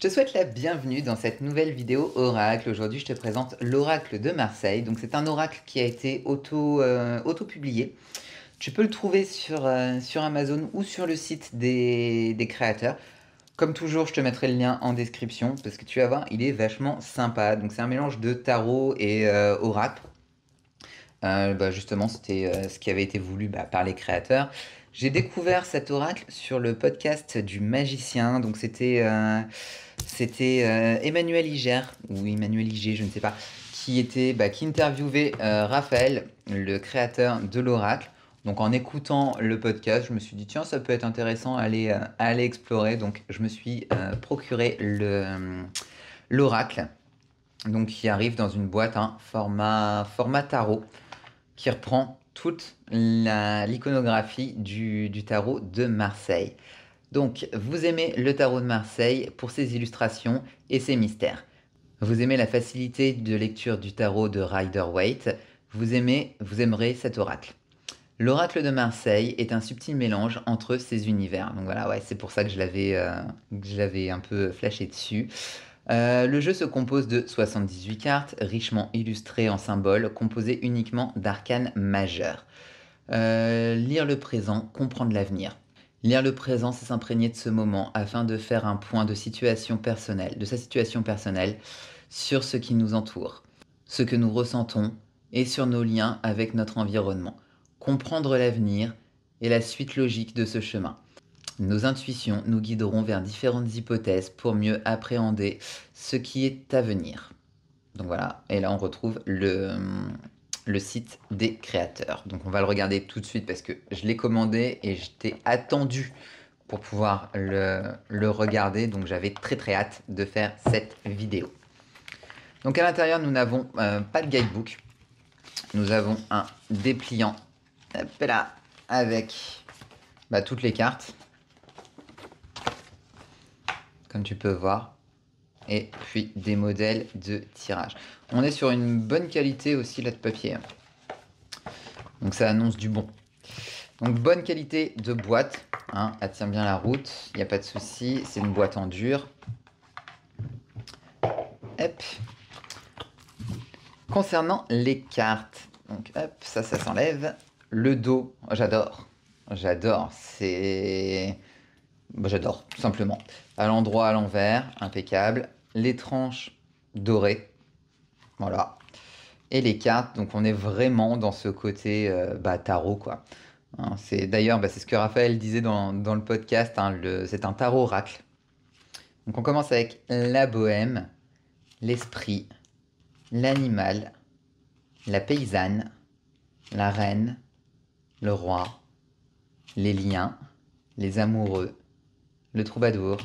Je te souhaite la bienvenue dans cette nouvelle vidéo oracle. Aujourd'hui, je te présente l'oracle de Marseille. Donc, c'est un oracle qui a été auto-publié. Tu peux le trouver sur Amazon ou sur le site des créateurs. Comme toujours, je te mettrai le lien en description parce que tu vas voir, il est vachement sympa. Donc, c'est un mélange de tarot et oracle. Justement, c'était ce qui avait été voulu par les créateurs. J'ai découvert cet oracle sur le podcast du magicien. Donc, c'était Emmanuel Iger, ou Emmanuel Iger, je ne sais pas, qui interviewait Raphaël, le créateur de l'oracle. Donc en écoutant le podcast, je me suis dit, tiens, ça peut être intéressant à aller explorer. Donc je me suis procuré l'oracle, donc qui arrive dans une boîte, format tarot, qui reprend toute l'iconographie du tarot de Marseille. Donc, vous aimez le tarot de Marseille pour ses illustrations et ses mystères. Vous aimez la facilité de lecture du tarot de Rider-Waite. Vous aimerez cet oracle. L'oracle de Marseille est un subtil mélange entre ces univers. Donc voilà, ouais, c'est pour ça que je l'avais un peu flashé dessus. Le jeu se compose de 78 cartes, richement illustrées en symboles, composées uniquement d'arcanes majeures. Lire le présent, comprendre l'avenir. Lire le présent, c'est s'imprégner de ce moment afin de faire un point de situation personnelle, de sa situation personnelle sur ce qui nous entoure, ce que nous ressentons et sur nos liens avec notre environnement. Comprendre l'avenir est la suite logique de ce chemin. Nos intuitions nous guideront vers différentes hypothèses pour mieux appréhender ce qui est à venir. Donc voilà, et là on retrouve le site des créateurs. Donc on va le regarder tout de suite parce que je l'ai commandé et je t'ai attendu pour pouvoir le regarder. Donc j'avais très très hâte de faire cette vidéo. Donc à l'intérieur, nous n'avons pas de guidebook. Nous avons un dépliant là, avec toutes les cartes, comme tu peux voir. Et puis des modèles de tirage. On est sur une bonne qualité aussi là de papier. Donc ça annonce du bon. Donc bonne qualité de boîte. Hein, elle tient bien la route. Il n'y a pas de souci. C'est une boîte en dur. Hop. Concernant les cartes. Donc hop, ça s'enlève. Le dos, j'adore. J'adore. J'adore, tout simplement. À l'endroit, à l'envers, impeccable. Les tranches dorées. Voilà. Et les cartes, donc on est vraiment dans ce côté tarot, quoi. Hein, c'est ce que Raphaël disait dans le podcast, hein, c'est un tarot oracle. Donc on commence avec la bohème, l'esprit, l'animal, la paysanne, la reine, le roi, les liens, les amoureux, le troubadour,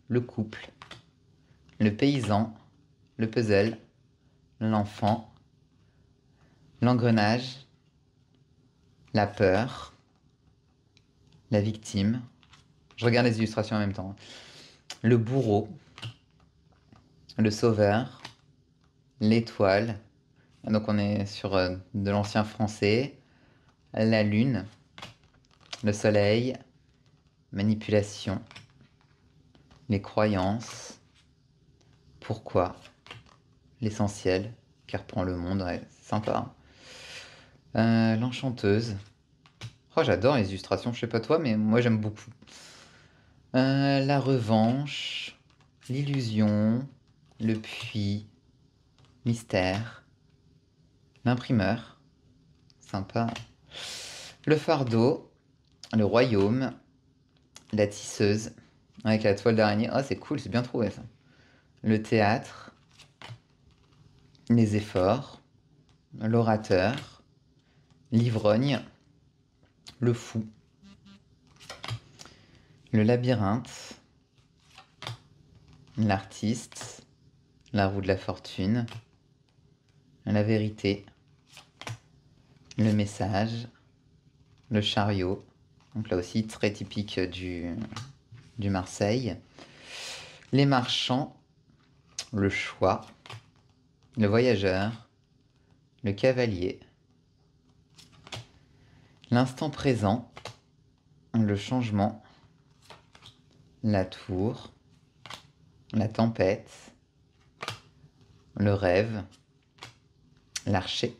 le couple, le paysan, le puzzle, l'enfant, l'engrenage, la peur, la victime. Je regarde les illustrations en même temps. Le bourreau, le sauveur, l'étoile. Donc on est sur de l'ancien français. La lune, le soleil, manipulation, les croyances, pourquoi, l'essentiel, qui reprend le monde, ouais, c'est sympa. L'enchanteuse. Oh, j'adore les illustrations, je sais pas toi, mais moi j'aime beaucoup. La revanche, l'illusion, le puits, mystère, l'imprimeur, sympa. Le fardeau, le royaume, la tisseuse, avec la toile d'araignée. Oh, c'est cool, c'est bien trouvé ça. Le théâtre, les efforts, l'orateur, l'ivrogne, le fou, le labyrinthe, l'artiste, la roue de la fortune, la vérité, le message, le chariot, donc là aussi très typique du Marseille, les marchands, le choix, le voyageur, le cavalier, l'instant présent, le changement, la tour, la tempête, le rêve, l'archer,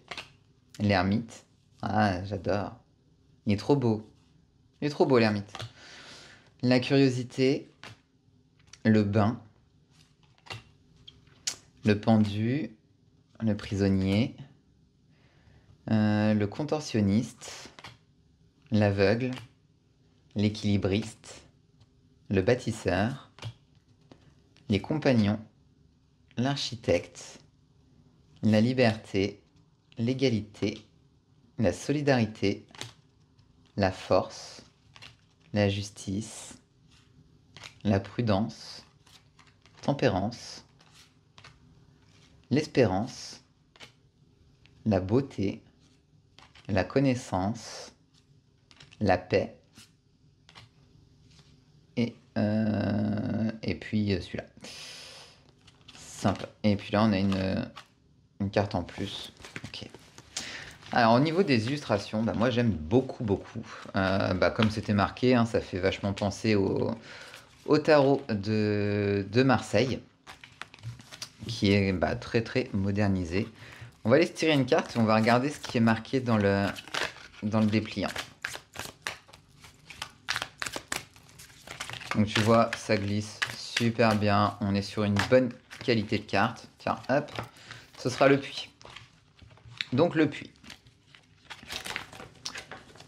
l'ermite. Ah, j'adore. Il est trop beau. Il est trop beau, l'ermite. La curiosité, le bain, le pendu, le prisonnier, le contorsionniste, l'aveugle, l'équilibriste, le bâtisseur, les compagnons, l'architecte, la liberté, l'égalité, la solidarité, la force, la justice, la prudence, tempérance, l'espérance, la beauté, la connaissance, la paix, et puis celui-là. Simple. Et puis là, on a une carte en plus. Ok. Alors, au niveau des illustrations, bah, moi, j'aime beaucoup, beaucoup. Comme c'était marqué, hein, ça fait vachement penser au tarot de Marseille, qui est très, très modernisé. On va aller se tirer une carte et on va regarder ce qui est marqué dans le dépliant. Donc tu vois, ça glisse super bien. On est sur une bonne qualité de carte. Tiens, hop, ce sera le puits. Donc le puits.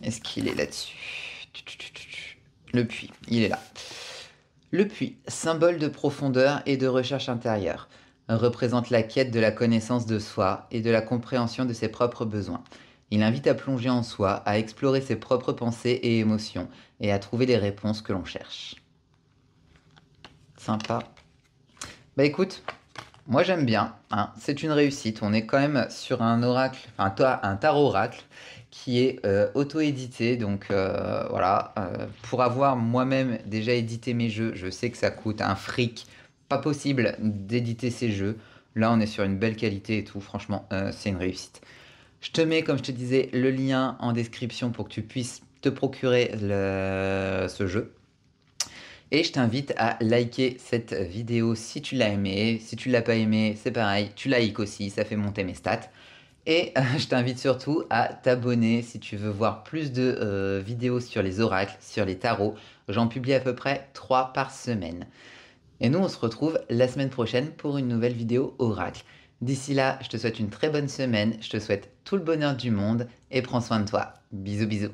Est-ce qu'il est là-dessus? Le puits, il est là. Le puits, symbole de profondeur et de recherche intérieure, représente la quête de la connaissance de soi et de la compréhension de ses propres besoins. Il invite à plonger en soi, à explorer ses propres pensées et émotions et à trouver les réponses que l'on cherche. Sympa. Bah écoute, moi j'aime bien, hein, c'est une réussite. On est quand même sur un oracle, enfin un tarot oracle qui est auto-édité. Donc voilà, pour avoir moi-même déjà édité mes jeux, je sais que ça coûte un fric, pas possible d'éditer ces jeux. Là on est sur une belle qualité et tout, franchement c'est une réussite. Je te mets, comme je te disais, le lien en description pour que tu puisses te procurer ce jeu. Et je t'invite à liker cette vidéo si tu l'as aimé. Si tu ne l'as pas aimé, c'est pareil, tu likes aussi, ça fait monter mes stats. Et je t'invite surtout à t'abonner si tu veux voir plus de vidéos sur les oracles, sur les tarots. J'en publie à peu près 3 par semaine. Et nous, on se retrouve la semaine prochaine pour une nouvelle vidéo oracle. D'ici là, je te souhaite une très bonne semaine, je te souhaite tout le bonheur du monde et prends soin de toi. Bisous bisous.